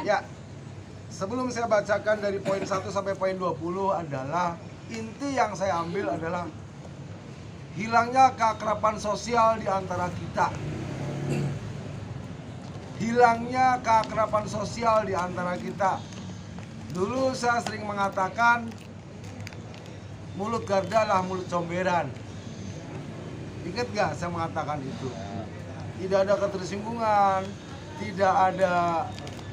Ya, sebelum saya bacakan dari poin 1 sampai poin 20 adalah inti yang saya ambil adalah hilangnya keakraban sosial di antara kita. Hilangnya keakraban sosial di antara kita. Dulu saya sering mengatakan mulut Garda lah mulut comberan. Ingat gak saya mengatakan itu? Tidak ada ketersinggungan, tidak ada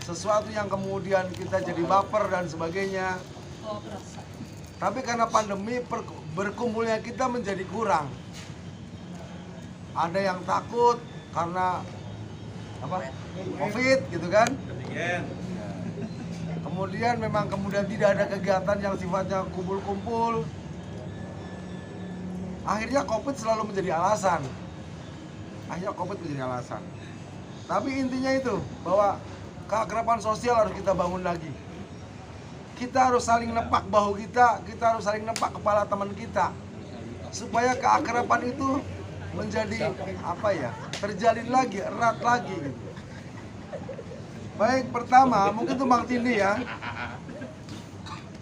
sesuatu yang kemudian kita jadi baper dan sebagainya. Tapi karena pandemi berkumpulnya kita menjadi kurang. Ada yang takut karena apa? Covid gitu kan? Kemudian memang tidak ada kegiatan yang sifatnya kumpul-kumpul. Akhirnya Covid selalu menjadi alasan. Tapi intinya itu bahwa keakraban sosial harus kita bangun lagi. Kita harus saling nepak bahu kita harus saling nepak kepala teman kita. Supaya keakraban itu menjadi terjalin lagi, erat lagi gitu. Baik, pertama mungkin tuh Bang Tindi ya.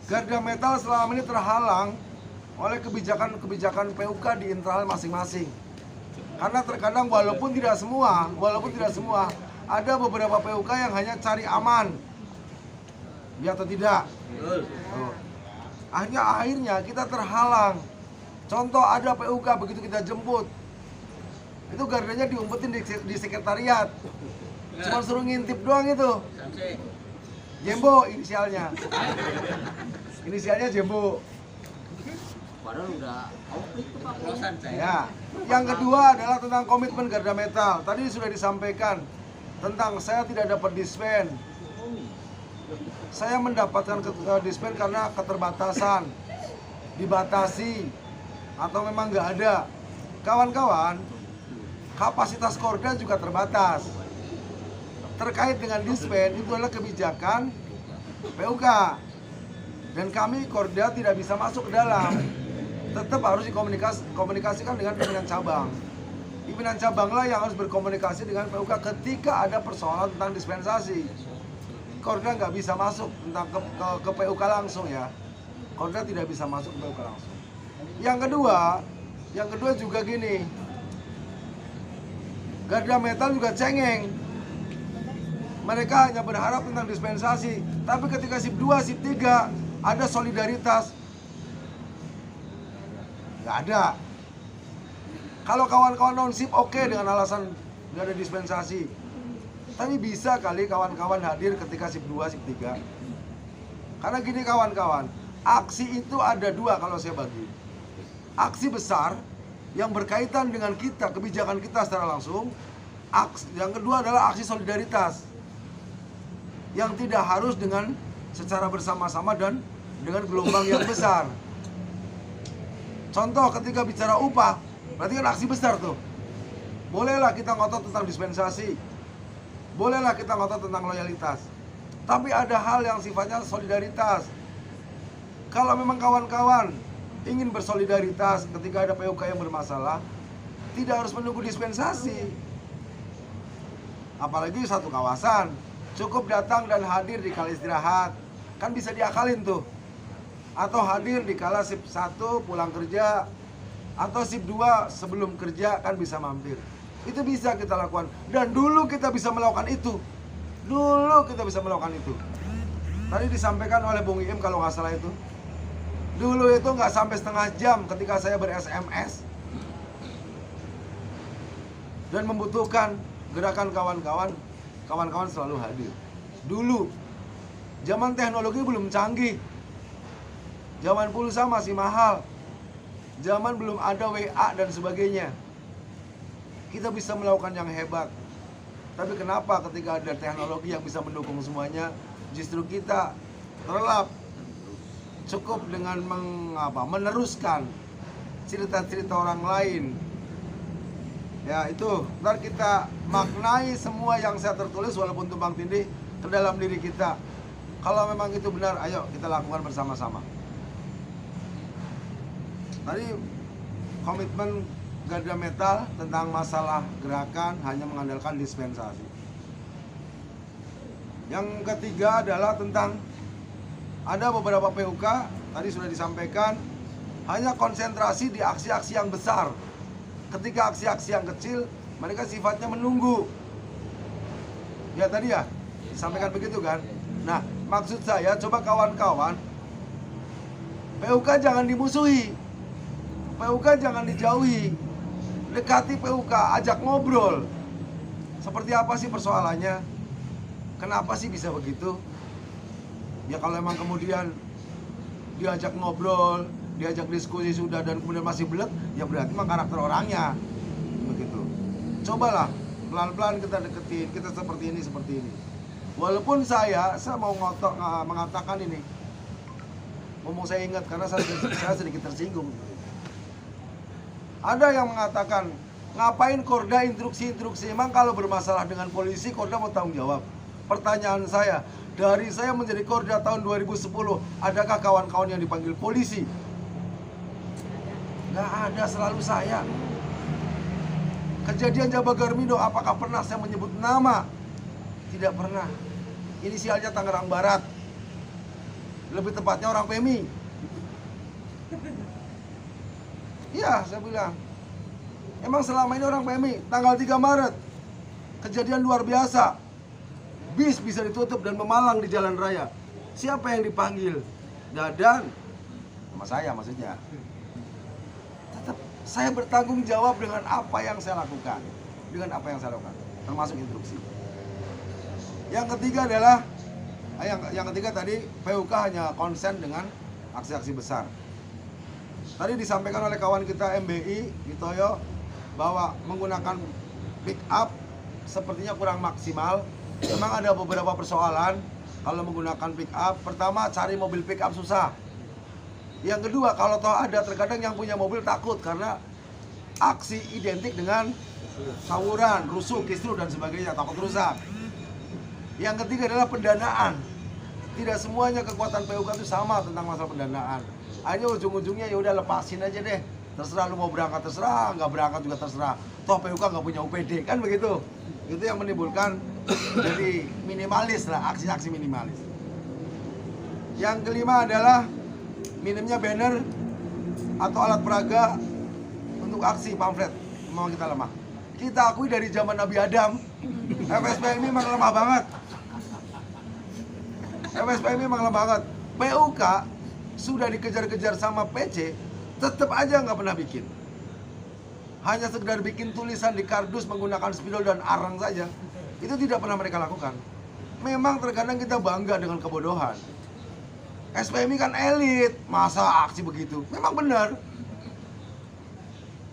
Garda Metal selama ini terhalang oleh kebijakan PUK di internal masing-masing. Karena terkadang walaupun tidak semua, ada beberapa PUK yang hanya cari aman. Ya atau tidak? Akhirnya kita terhalang. Contoh ada PUK begitu kita jemput, itu gardanya diumpetin di sekretariat. Cuma suruh ngintip doang itu. Jembo inisialnya. Inisialnya Jembo. Padahal udah Ya. Yang kedua adalah tentang komitmen Garda Metal. Tadi sudah disampaikan tentang saya tidak dapat dispen. Saya mendapatkan dispen karena keterbatasan, dibatasi, atau memang nggak ada. Kawan-kawan, kapasitas Korda juga terbatas. Terkait dengan dispen itu adalah kebijakan PUK. Dan kami Korda tidak bisa masuk ke dalam. Tetap harus dikomunikasikan dengan pimpinan cabang. Pimpinan cabanglah yang harus berkomunikasi dengan PUK ketika ada persoalan tentang dispensasi. Korda nggak bisa masuk tentang ke PUK langsung ya. Korda tidak bisa masuk ke PUK langsung. Yang kedua juga gini. Garda Metal juga cengeng. Mereka hanya berharap tentang dispensasi, tapi ketika SIP 2, SIP 3 ada solidaritas. Nggak ada. Kalau kawan-kawan non-SIP oke dengan alasan nggak ada dispensasi. Tapi bisa kali kawan-kawan hadir ketika SIP 2, SIP 3. Karena gini kawan-kawan, aksi itu ada dua kalau saya bagi. Aksi besar yang berkaitan dengan kita, kebijakan kita secara langsung. Yang kedua adalah aksi solidaritas. Yang tidak harus dengan secara bersama-sama dan dengan gelombang yang besar. Contoh ketika bicara upah, berarti kan aksi besar tuh. Bolehlah kita ngotot tentang dispensasi. Bolehlah kita ngotot tentang loyalitas. Tapi ada hal yang sifatnya solidaritas. Kalau memang kawan-kawan ingin bersolidaritas ketika ada PUK yang bermasalah, tidak harus menunggu dispensasi. Apalagi satu kawasan, cukup datang dan hadir di kala istirahat. Kan bisa diakalin tuh. Atau hadir di kala SIP 1 pulang kerja, atau SIP 2 sebelum kerja kan bisa mampir. Itu bisa kita lakukan. Dan dulu kita bisa melakukan itu. Tadi disampaikan oleh Bung Iem kalau nggak salah itu. Dulu itu nggak sampai setengah jam ketika saya ber-SMS. Dan membutuhkan gerakan kawan-kawan selalu hadir. Dulu, zaman teknologi belum canggih. Zaman pulsa masih mahal. Zaman belum ada WA dan sebagainya. Kita bisa melakukan yang hebat. Tapi kenapa ketika ada teknologi yang bisa mendukung semuanya, justru kita terlelap. Cukup dengan meneruskan cerita-cerita orang lain. Ya itu, ntar kita maknai semua yang saya tertulis walaupun tumpang tindih ke dalam diri kita. Kalau memang itu benar, ayo kita lakukan bersama-sama. Tadi komitmen Garda Metal tentang masalah gerakan hanya mengandalkan dispensasi. Yang ketiga adalah tentang ada beberapa PUK tadi sudah disampaikan hanya konsentrasi di aksi-aksi yang besar. Ketika aksi-aksi yang kecil mereka sifatnya menunggu. Ya tadi ya disampaikan begitu kan. Nah maksud saya coba kawan-kawan, PUK jangan dimusuhi, PUK jangan dijauhi, dekati PUK, ajak ngobrol. Seperti apa sih persoalannya? Kenapa sih bisa begitu? Ya kalau emang kemudian diajak ngobrol, diajak diskusi sudah dan kemudian masih belek, ya berarti memang karakter orangnya begitu. Cobalah pelan-pelan kita deketin, kita seperti ini. Walaupun saya mau mengatakan ini, ngomong saya ingat karena saya sedikit tersinggung. Ada yang mengatakan, ngapain Korda instruksi-instruksi? Emang kalau bermasalah dengan polisi, Korda mau tanggung jawab? Pertanyaan saya, dari saya menjadi Korda tahun 2010, adakah kawan-kawan yang dipanggil polisi? Nggak ada, selalu saya. Kejadian Jabagarmindo, apakah pernah saya menyebut nama? Tidak pernah. Inisialnya Tangerang Barat. Lebih tepatnya orang PMI. Iya, saya bilang. Emang selama ini orang PMI, tanggal 3 Maret, kejadian luar biasa. Bis bisa ditutup dan memalang di jalan raya. Siapa yang dipanggil? Dadan. Sama saya maksudnya. Tetap saya bertanggung jawab dengan apa yang saya lakukan. Termasuk instruksi. Yang ketiga adalah yang ketiga tadi PUK hanya konsen dengan aksi-aksi besar. Tadi disampaikan oleh kawan kita MBI Gitoyo bahwa menggunakan pick up sepertinya kurang maksimal. Memang ada beberapa persoalan kalau menggunakan pick up. Pertama, cari mobil pick up susah. Yang kedua, kalau toh ada, terkadang yang punya mobil takut karena aksi identik dengan tawuran, rusuh, kisruh dan sebagainya, takut rusak. Yang ketiga adalah pendanaan. Tidak semuanya kekuatan PUK itu sama tentang masalah pendanaan. Akhirnya ujung-ujungnya ya udah lepasin aja deh. Terserah lu mau berangkat terserah, nggak berangkat juga terserah. Toh PUK nggak punya UPD kan begitu. Itu yang menimbulkan jadi minimalis lah, aksi-aksi minimalis. Yang kelima adalah minimnya banner atau alat peraga untuk aksi pamflet. Memang kita lemah. Kita akui dari zaman Nabi Adam, FSPMI memang lemah banget. PUK sudah dikejar-kejar sama PC, tetap aja nggak pernah bikin. Hanya sekedar bikin tulisan di kardus menggunakan spidol dan arang saja. Itu tidak pernah mereka lakukan. Memang terkadang kita bangga dengan kebodohan. SPMI kan elit, masa aksi begitu? Memang benar.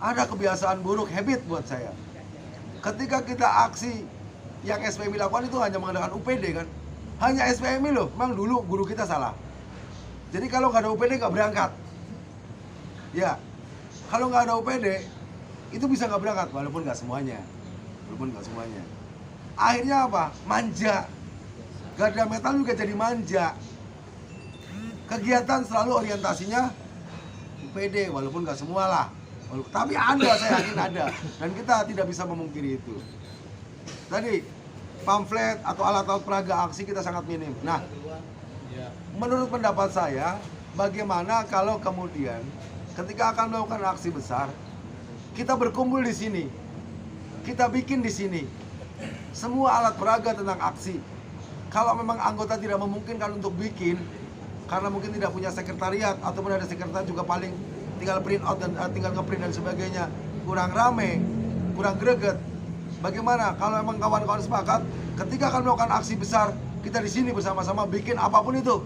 Ada kebiasaan buruk, habit buat saya. Ketika kita aksi yang SPMI lakukan itu hanya mengadakan UPD kan. Hanya SPMI loh, memang dulu guru kita salah. Jadi kalau nggak ada UPD nggak berangkat. Ya, kalau nggak ada UPD itu bisa nggak berangkat, walaupun nggak semuanya. Akhirnya apa? Manja. Garda Metal juga jadi manja. Kegiatan selalu orientasinya UPD, walaupun nggak semua lah. Tapi ada, saya yakin ada. Dan kita tidak bisa memungkiri itu. Tadi, pamflet atau alat-alat peraga aksi kita sangat minim. Nah, menurut pendapat saya, bagaimana kalau kemudian ketika akan melakukan aksi besar, kita berkumpul di sini, kita bikin di sini semua alat peraga tentang aksi. Kalau memang anggota tidak memungkinkan untuk bikin, karena mungkin tidak punya sekretariat ataupun ada sekretariat juga paling tinggal print out dan tinggal ngeprint dan sebagainya, kurang rame, kurang greget. Bagaimana kalau memang kawan-kawan sepakat ketika akan melakukan aksi besar, kita di sini bersama-sama bikin apapun itu,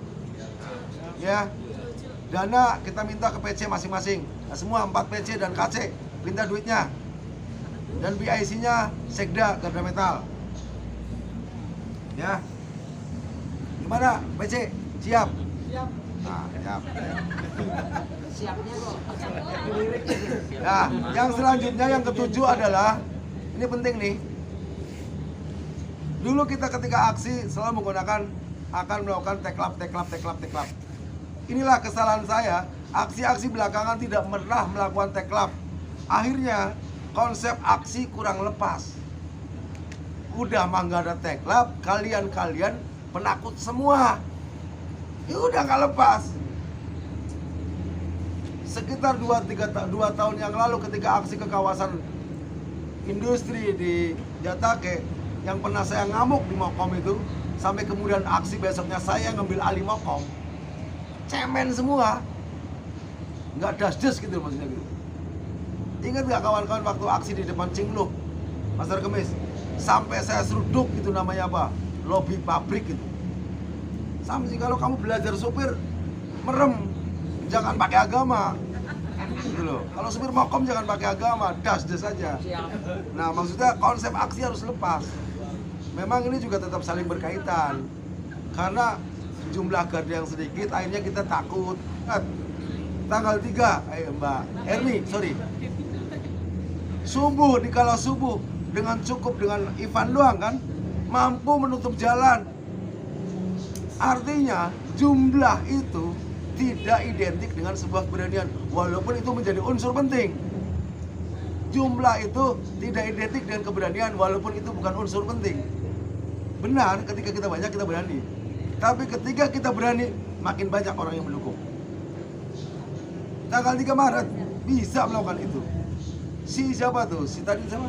ya. Dana kita minta ke PC masing-masing, nah, semua 4 PC dan KC minta duitnya, dan BIC-nya Sekda Garda Metal, ya. Gimana PC? Siap? Siap. Nah, siap. Siapnya kok. Nah, yang selanjutnya yang ketujuh adalah ini penting nih. Dulu kita ketika aksi selalu menggunakan akan melakukan teklap. Inilah kesalahan saya. Aksi-aksi belakangan tidak pernah melakukan teklap. Akhirnya konsep aksi kurang lepas. Udah mah nggak ada teklap, kalian penakut semua. Ya udah nggak lepas. Sekitar 2 tahun yang lalu ketika aksi ke kawasan industri di Jatake, yang pernah saya ngamuk di Mokom itu, sampai kemudian aksi besoknya saya ngambil alih Mokom, cemen semua, nggak das-das gitu maksudnya gitu. Ingat nggak kawan-kawan waktu aksi di depan Cingluh, Pasar Kemis, sampai saya seruduk itu namanya apa? Lobi pabrik gitu. Sama sih, kalau kamu belajar supir, merem, jangan pakai agama. Gitu loh. Kalau supir Mokom jangan pakai agama, das-das saja. Nah, maksudnya konsep aksi harus lepas. Memang ini juga tetap saling berkaitan. Karena jumlah garda yang sedikit, akhirnya kita takut. Tanggal 3, Mbak Erni, sorry. Subuh, dikala subuh, dengan cukup dengan Ivan doang kan, mampu menutup jalan. Artinya, jumlah itu tidak identik dengan sebuah keberanian, walaupun itu menjadi unsur penting. Jumlah itu tidak identik dengan keberanian, walaupun itu bukan unsur penting. Benar, ketika kita banyak kita berani, tapi ketika kita berani makin banyak orang yang mendukung. Tanggal 3 Maret bisa melakukan itu. Si siapa tuh? Si tadi siapa?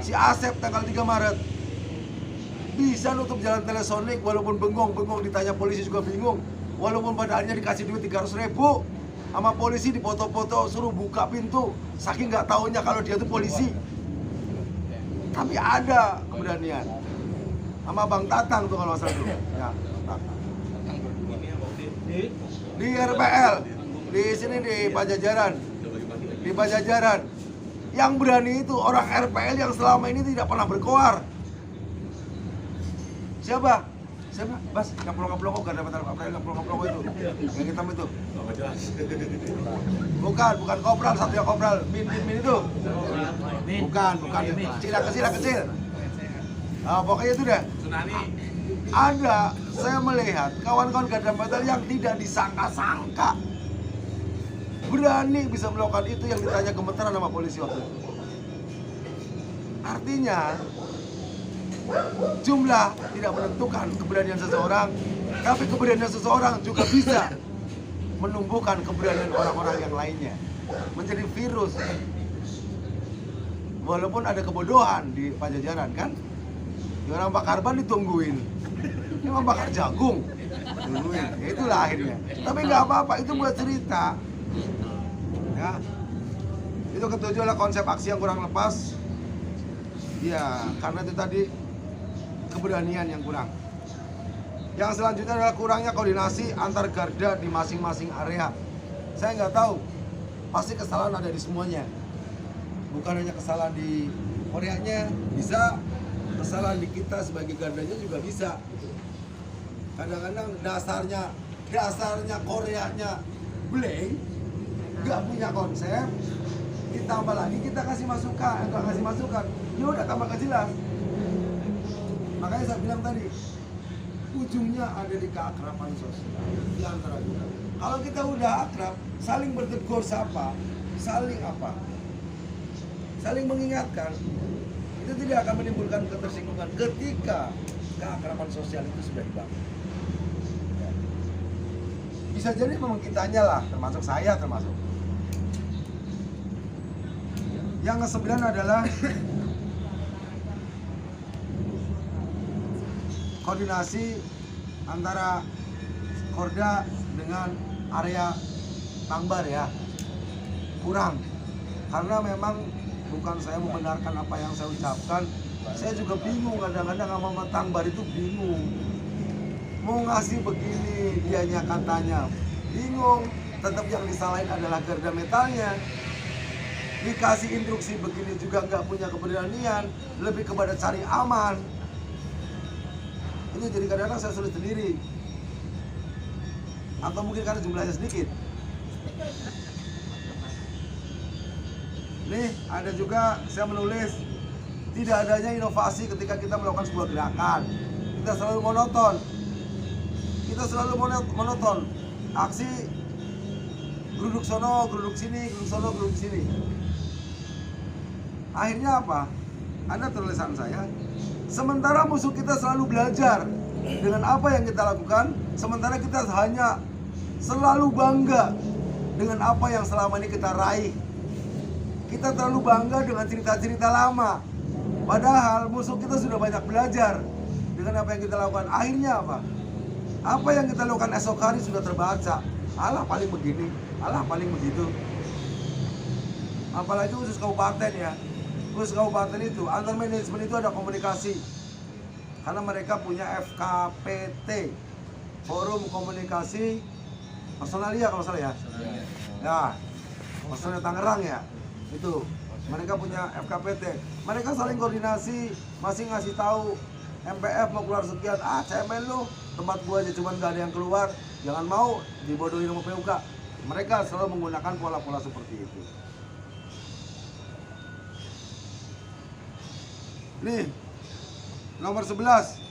Si Asep tanggal 3 Maret bisa nutup jalan Telesonik, walaupun bengong ditanya polisi juga bingung. Walaupun padahalnya dikasih duit 300.000 sama polisi, dipoto-foto suruh buka pintu, saking nggak taunya kalau dia itu polisi. Tapi ada keberanian. Sama Bang Tatang tuh kalau masalah itu. Ya, Tatang. Di RPL, di sini di Pajajaran. Di Pajajaran. Yang berani itu orang RPL yang selama ini tidak pernah berkoar. Siapa? Siapa? Bas, ngaplong-ngaplong gak dapat apa-apa, ngaplong-ngaplong itu. Yang hitam itu. Bukan kopral, satu yang kopral. Min itu. Bukan. Kecil. Nah, pokoknya itu deh. Ada, saya melihat kawan-kawan garda metal yang tidak disangka-sangka berani bisa melakukan itu, yang ditanya gemeteran sama polisi waktu itu. Artinya jumlah tidak menentukan keberanian seseorang, tapi keberanian seseorang juga bisa menumbuhkan keberanian orang-orang yang lainnya, menjadi virus. Walaupun ada kebodohan di Pajajaran kan, orang bakar ban ditungguin, emang bakar jagung tungguin, ya itulah akhirnya. Tapi nggak apa-apa, itu buat cerita. Ya, itu ketujuh adalah konsep aksi yang kurang lepas. Ya, karena itu tadi keberanian yang kurang. Yang selanjutnya adalah kurangnya koordinasi antar garda di masing-masing area. Saya nggak tahu, pasti kesalahan ada di semuanya. Bukan hanya kesalahan di Koreanya, bisa kesalahan di kita sebagai gardanya juga bisa. Kadang-kadang dasarnya Koreanya blank, nggak punya konsep. Ditambah lagi kita kasih masukan, nggak kasih masukan, ya udah tambah gak jelas. Makanya saya bilang tadi, ujungnya ada di keakraban sosial di antara kita. Kalau kita udah akrab, saling bertegur sapa, saling apa? Saling mengingatkan, itu tidak akan menimbulkan ketersinggungan ketika keakraban sosial itu sudah dibangun. Ya. Bisa jadi memang kitanya lah, termasuk saya termasuk. Yang ke-9 adalah koordinasi antara Korda dengan area Tangbar ya, kurang. Karena memang bukan saya membenarkan apa yang saya ucapkan, saya juga bingung kadang-kadang sama Tangbar itu bingung. Mau ngasih begini dianya katanya bingung, tetap yang disalahin adalah garda metalnya. Dikasih instruksi begini juga nggak punya keberanian, lebih kepada cari aman. Ini jadi kadang-kadang saya sulit sendiri. Atau mungkin karena jumlahnya sedikit. Nih, ada juga saya menulis tidak adanya inovasi ketika kita melakukan sebuah gerakan. Kita selalu monoton. Aksi geruduk sono, geruduk sini, geruduk sono, geruduk sini. Akhirnya apa? Ada tulisan saya. Sementara musuh kita selalu belajar dengan apa yang kita lakukan, sementara kita hanya selalu bangga dengan apa yang selama ini kita raih. Kita terlalu bangga dengan cerita-cerita lama, padahal musuh kita sudah banyak belajar dengan apa yang kita lakukan. Akhirnya apa? Apa yang kita lakukan esok hari sudah terbaca. Alah paling begini, alah paling begitu. Apalagi khusus kabupaten ya. Khusus kabupaten itu, antar manajemen itu ada komunikasi. Karena mereka punya FKPT, Forum Komunikasi Personalia kalau salah ya. Ya, Personalia Tangerang ya. Itu, mereka punya FKPT. Mereka saling koordinasi, masih ngasih tahu MPF mau keluar sekian, cemen lu, tempat gua aja cuman gak ada yang keluar, jangan mau dibodohin sama PUK. Mereka selalu menggunakan pola-pola seperti itu. Nih, nomor 11,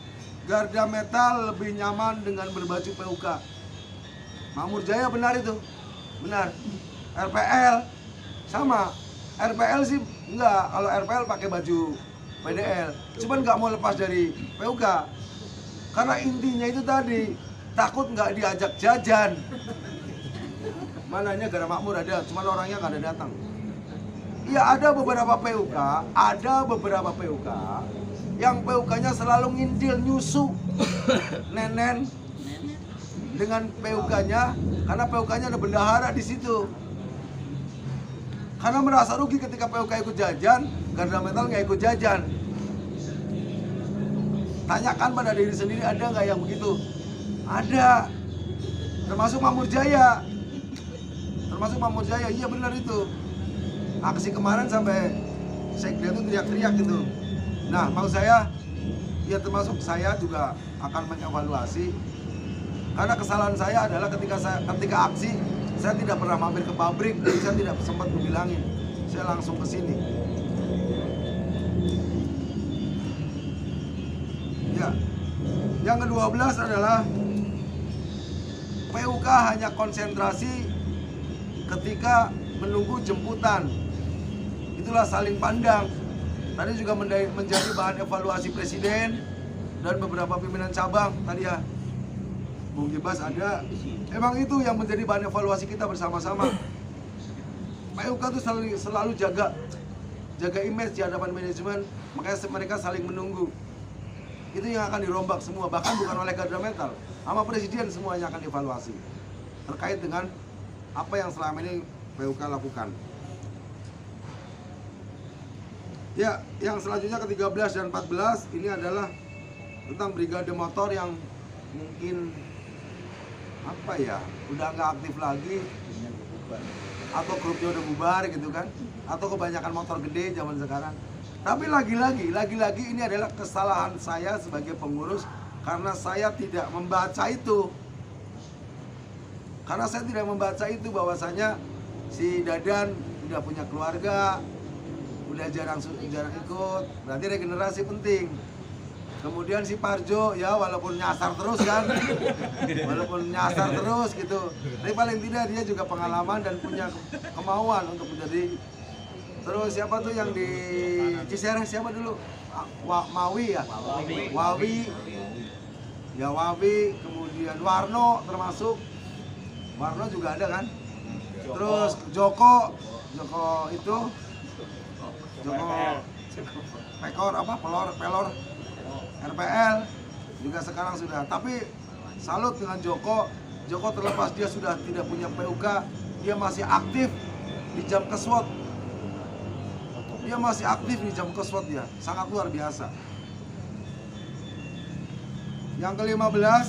Garda Metal lebih nyaman dengan berbaju PUK. Makmur Jaya benar itu, benar. RPL sama, RPL sih enggak, kalau RPL pakai baju PDL, cuman nggak mau lepas dari PUK karena intinya itu tadi, takut nggak diajak jajan. Mananya Garda Makmur ada, cuman orangnya nggak ada datang. Iya, ada beberapa PUK yang PUK-nya selalu ngindil nyusu nenen dengan PUK-nya, karena PUK-nya ada bendahara di situ. Karena merasa rugi ketika PUK ikut jajan, Garda Metal nggak ikut jajan. Tanyakan pada diri sendiri, ada nggak yang begitu? Ada. Termasuk Makmur Jaya. Iya benar itu. Aksi kemarin sampai sekda itu teriak-teriak gitu. Nah, maksud saya, ya termasuk saya juga akan mengevaluasi. Karena kesalahan saya adalah ketika aksi, saya tidak pernah mampir ke pabrik, jadi saya tidak sempat dibilangin. Saya langsung ke sini. Ya. Yang ke-12 adalah PUK hanya konsentrasi ketika menunggu jemputan. Itulah saling pandang. Tadi juga menjadi bahan evaluasi presiden dan beberapa pimpinan cabang tadi ya. Bung Gibas ada. Emang itu yang menjadi bahan evaluasi kita bersama-sama. PUK itu selalu jaga image di hadapan manajemen, makanya mereka saling menunggu. Itu yang akan dirombak semua, bahkan bukan oleh Garda Metal, sama presiden semuanya akan dievaluasi terkait dengan apa yang selama ini PUK lakukan. Ya, yang selanjutnya ke-13 dan 14 ini adalah tentang brigade motor yang mungkin apa ya, udah nggak aktif lagi, atau grupnya udah bubar gitu kan, atau kebanyakan motor gede zaman sekarang. Tapi lagi-lagi ini adalah kesalahan saya sebagai pengurus, karena saya tidak membaca itu. Karena saya tidak membaca itu bahwasanya si Dadan udah punya keluarga, udah jarang ikut, berarti regenerasi penting. Kemudian si Parjo ya walaupun nyasar terus kan, gitu, tapi paling tidak dia juga pengalaman dan punya kemauan untuk menjadi. Terus siapa tuh yang di Cisereh, siapa dulu? Wawi ya? Wawi, kemudian Warno termasuk. Warno juga ada kan? Terus Joko pelor RPL juga sekarang sudah. Tapi salut dengan Joko terlepas dia sudah tidak punya PUK, dia masih aktif di jam keswot. Dia sangat luar biasa. Yang ke-15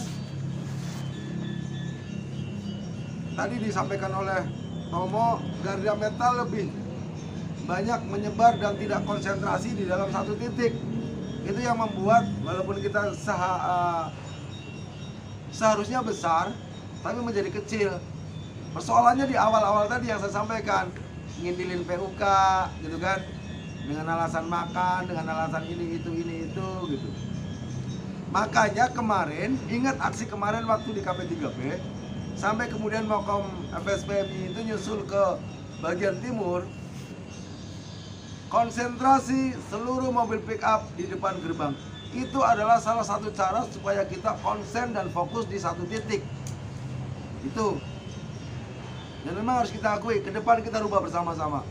tadi disampaikan oleh Tomo, Garda Metal lebih banyak menyebar dan tidak konsentrasi di dalam satu titik. Itu yang membuat walaupun kita seharusnya besar, tapi menjadi kecil. Persoalannya di awal-awal tadi yang saya sampaikan, ngindilin PUK gitu kan, dengan alasan makan, dengan alasan ini itu gitu. Makanya kemarin, ingat aksi kemarin waktu di KP3B, sampai kemudian Mokom FSPMI itu nyusul ke bagian timur, konsentrasi seluruh mobil pick up di depan gerbang Itu adalah salah satu cara supaya kita konsen dan fokus di satu titik. Itu. Dan memang harus kita akui, ke depan kita rubah bersama-sama.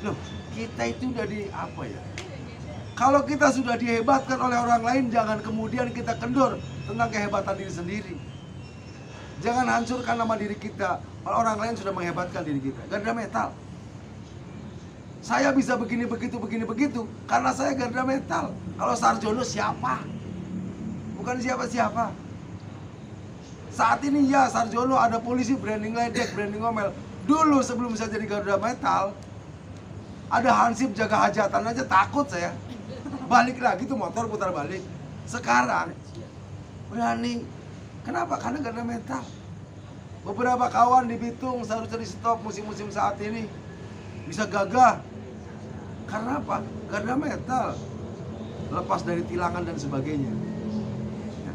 Loh, kita itu udah di apa ya? Kalau kita sudah dihebatkan oleh orang lain, jangan kemudian kita kendor tentang kehebatan diri sendiri. Jangan hancurkan nama diri kita kalau orang lain sudah menghebatkan diri kita. Garda Metal. Saya bisa begini begitu karena saya Garda Metal. Kalau Sarjono siapa? Bukan siapa-siapa. Saat ini ya Sarjono ada polisi branding ledek, branding ngomel. Dulu sebelum saya jadi Garda Metal, ada hansip jaga hajatan aja takut saya. Balik lagi tuh motor putar balik. Sekarang berani. Kenapa? Karena Garda Metal. Beberapa kawan di Bitung seharusnya di stop musim-musim saat ini bisa gagah. Karena apa? Garda Metal. Lepas dari tilangan dan sebagainya. Ya,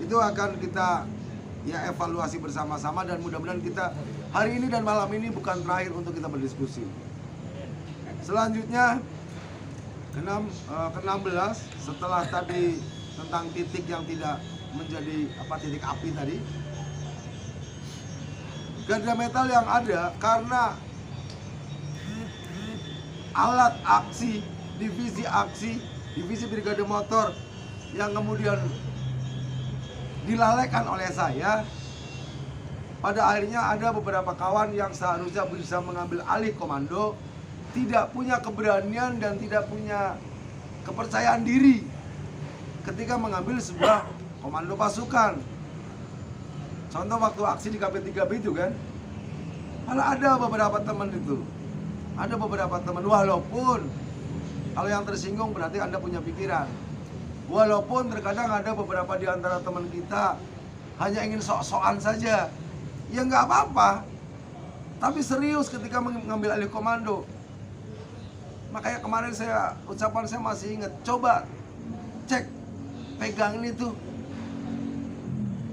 itu akan kita ya evaluasi bersama-sama dan mudah-mudahan kita hari ini dan malam ini bukan terakhir untuk kita berdiskusi. Selanjutnya ke-16 setelah tadi tentang titik yang tidak menjadi titik api tadi. Garda Metal yang ada karena alat aksi, divisi Brigade Motor yang kemudian dilalaikan oleh saya. Pada akhirnya ada beberapa kawan yang seharusnya bisa mengambil alih komando, tidak punya keberanian dan tidak punya kepercayaan diri ketika mengambil sebuah komando pasukan. Contoh waktu aksi di KP3B itu kan, malah ada beberapa teman itu. Ada beberapa teman, walaupun kalau yang tersinggung berarti Anda punya pikiran. Walaupun terkadang ada beberapa di antara teman kita hanya ingin sok-sokan saja, ya nggak apa-apa. Tapi serius ketika mengambil alih komando. Makanya kemarin ucapan saya masih ingat, coba cek, pegang ini tuh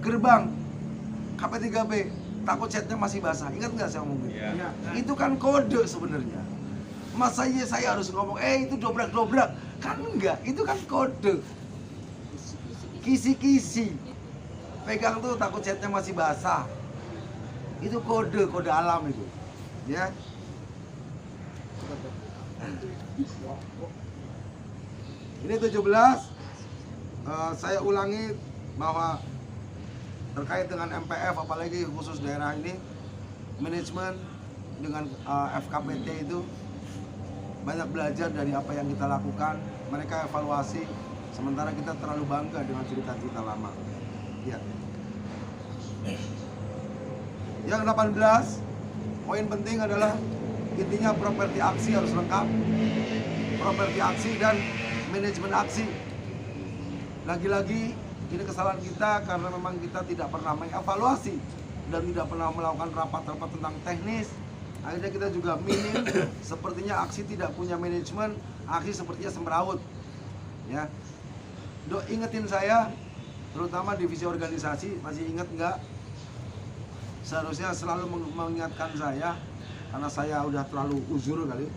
gerbang KP3B, takut catnya masih basah. Ingat nggak saya ngomong? Ya. Itu kan kode sebenarnya. Masa iya saya harus ngomong, itu dobrak-dobrak? Kan enggak, itu kan kode. Kisi-kisi. Pegang tuh takut catnya masih basah. Itu kode alam itu. Ya. Ini 17. Saya ulangi bahwa terkait dengan MPF, apalagi khusus daerah ini, manajemen dengan FKPT itu banyak belajar dari apa yang kita lakukan. Mereka evaluasi, sementara kita terlalu bangga dengan cerita-cerita lama. Ya. Yang 18, poin penting adalah intinya properti aksi harus lengkap. Properti aksi dan manajemen aksi. Lagi-lagi ini kesalahan kita karena memang kita tidak pernah mengevaluasi dan tidak pernah melakukan rapat-rapat tentang teknis. Akhirnya kita juga minim. Sepertinya aksi tidak punya manajemen, aksi sepertinya semrawut. Ya, ingetin saya, terutama divisi organisasi, masih ingat nggak? Seharusnya selalu mengingatkan saya, karena saya udah terlalu uzur kali,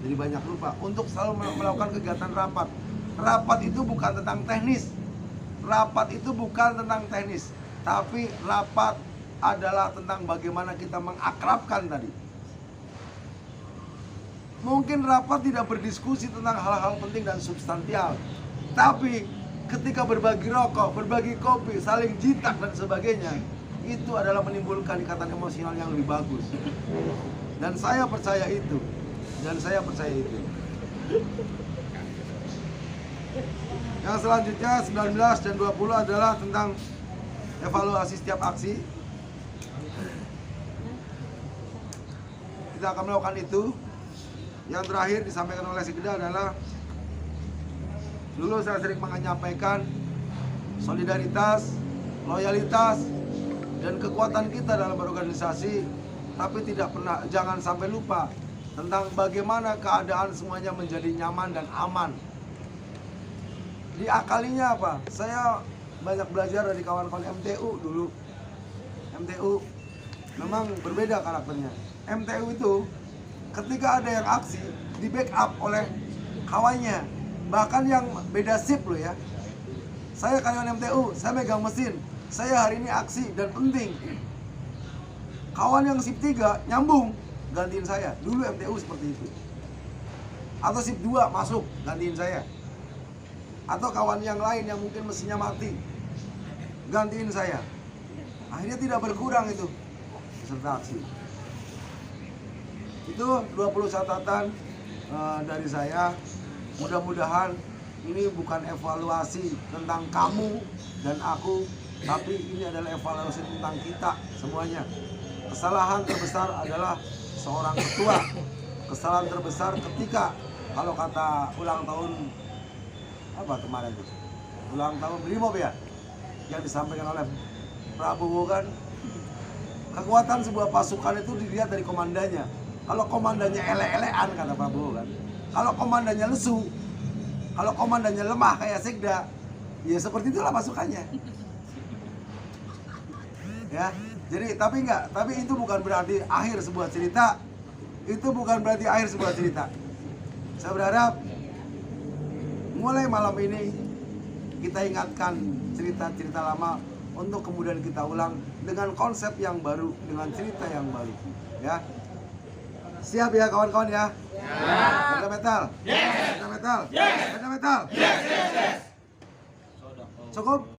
jadi banyak lupa, untuk selalu melakukan kegiatan rapat. Rapat itu bukan tentang teknis. Rapat itu bukan tentang teknis, tapi rapat adalah tentang bagaimana kita mengakrabkan tadi. Mungkin rapat tidak berdiskusi tentang hal-hal penting dan substansial, tapi ketika berbagi rokok, berbagi kopi, saling jitak dan sebagainya, itu adalah menimbulkan ikatan emosional yang lebih bagus. Dan saya percaya itu. Yang selanjutnya 19 dan 20 adalah tentang evaluasi setiap aksi. Kita akan melakukan itu. Yang terakhir disampaikan oleh Sekda adalah, dulu saya sering menyampaikan solidaritas, loyalitas, dan kekuatan kita dalam berorganisasi, tapi jangan sampai lupa tentang bagaimana keadaan semuanya menjadi nyaman dan aman. Diakalinya apa? Saya banyak belajar dari kawan-kawan MTU dulu. MTU memang berbeda karakternya. MTU itu ketika ada yang aksi, di backup oleh kawannya. Bahkan yang beda sip loh ya. Saya karyawan MTU, saya megang mesin. Saya hari ini aksi dan penting. Kawan yang sip 3 nyambung, gantiin saya. Dulu MTU seperti itu. Atau sip 2 masuk, gantiin saya. Atau kawan yang lain yang mungkin mesinnya mati, gantiin saya. Akhirnya tidak berkurang itu peserta aksi. Itu 20 catatan dari saya. Mudah-mudahan ini bukan evaluasi tentang kamu dan aku, tapi ini adalah evaluasi tentang kita semuanya. Kesalahan terbesar adalah seorang ketua. Kesalahan terbesar ketika, kalau kata ulang tahun apa kemarin itu, ulang tahun Brimob ya, yang disampaikan oleh Prabowo kan, kekuatan sebuah pasukan itu dilihat dari komandannya. Kalau komandannya ele-elean kata Prabowo kan, kalau komandannya lesu, kalau komandannya lemah kayak Sekda, ya seperti itulah pasukannya. Ya, jadi tapi itu bukan berarti akhir sebuah cerita. Itu bukan berarti akhir sebuah cerita. Saya berharap mulai malam ini kita ingatkan cerita-cerita lama untuk kemudian kita ulang dengan konsep yang baru, dengan cerita yang baru. Ya, siap ya kawan-kawan ya? Benda metal? Benda metal? Benda metal? Cukup?